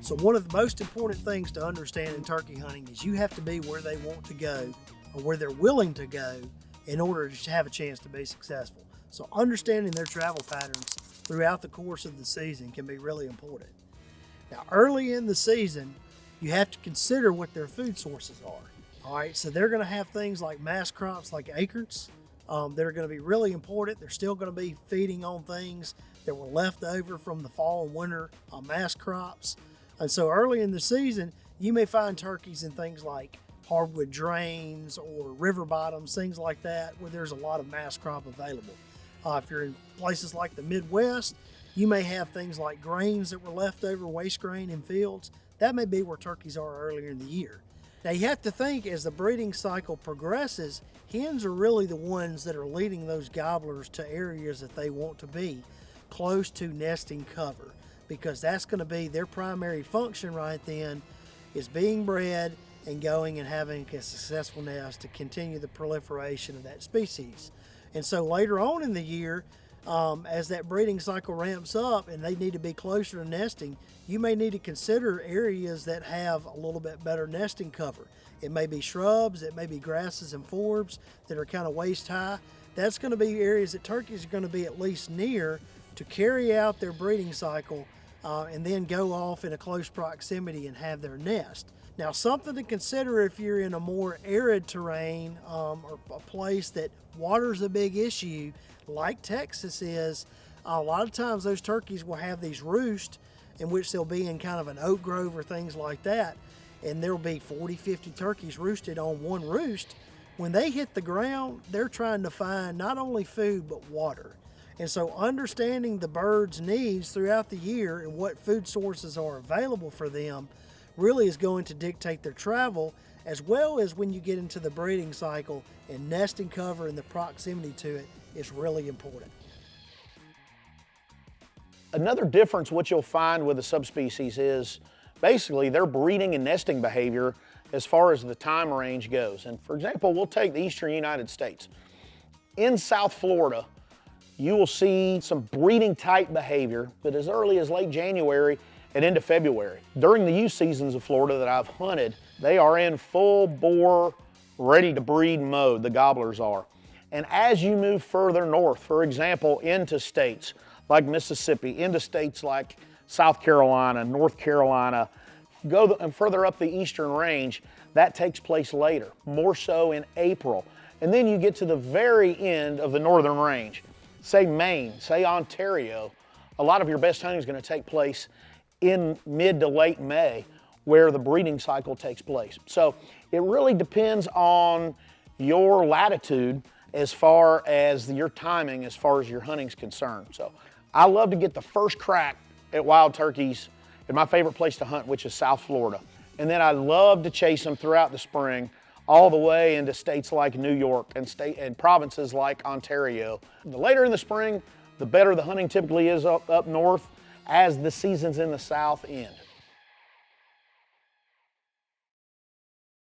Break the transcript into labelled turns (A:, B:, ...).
A: So one of the most important things to understand in turkey hunting is you have to be where they want to go or where they're willing to go in order to have a chance to be successful. So understanding their travel patterns throughout the course of the season can be really important. Now, early in the season, you have to consider what their food sources are. All right, so they're going to have things like mass crops like acorns. They're going to be really important. They're still going to be feeding on things that were left over from the fall and winter mass crops. And so early in the season, you may find turkeys in things like hardwood drains or river bottoms, things like that, where there's a lot of mass crop available. If you're in places like the Midwest, you may have things like grains that were left over, waste grain in fields. That may be where turkeys are earlier in the year. Now you have to think, as the breeding cycle progresses, hens are really the ones that are leading those gobblers to areas that they want to be, close to nesting cover, because that's going to be their primary function right then, is being bred and going and having a successful nest to continue the proliferation of that species. And so later on in the year, as that breeding cycle ramps up and they need to be closer to nesting, you may need to consider areas that have a little bit better nesting cover. It may be shrubs, it may be grasses and forbs that are kind of waist high. That's going to be areas that turkeys are going to be at least near to carry out their breeding cycle and then go off in a close proximity and have their nest. Now, something to consider if you're in a more arid terrain or a place that water's a big issue, like Texas is, a lot of times those turkeys will have these roosts in which they'll be in kind of an oak grove or things like that, and there'll be 40, 50 turkeys roosted on one roost. When they hit the ground, they're trying to find not only food but water. And so understanding the bird's needs throughout the year and what food sources are available for them really is going to dictate their travel, as well as when you get into the breeding cycle, and nesting cover and the proximity to it is really important.
B: Another difference what you'll find with the subspecies is basically their breeding and nesting behavior as far as the time range goes. And for example, we'll take the eastern United States. In South Florida, you will see some breeding type behavior that as early as late January and into February. During the youth seasons of Florida that I've hunted, they are in full bore, ready to breed mode, the gobblers are. And as you move further north, for example, into states like Mississippi, into states like South Carolina, North Carolina, go further up the eastern range, that takes place later, more so in April. And then you get to the very end of the northern range, say Maine, say Ontario, a lot of your best hunting is going to take place in mid to late May, where the breeding cycle takes place. So it really depends on your latitude as far as your timing, as far as your hunting's concerned. So I love to get the first crack at wild turkeys at my favorite place to hunt, which is South Florida. And then I love to chase them throughout the spring, all the way into states like New York and provinces like Ontario. The later in the spring, the better the hunting typically is up north as the seasons in the south end.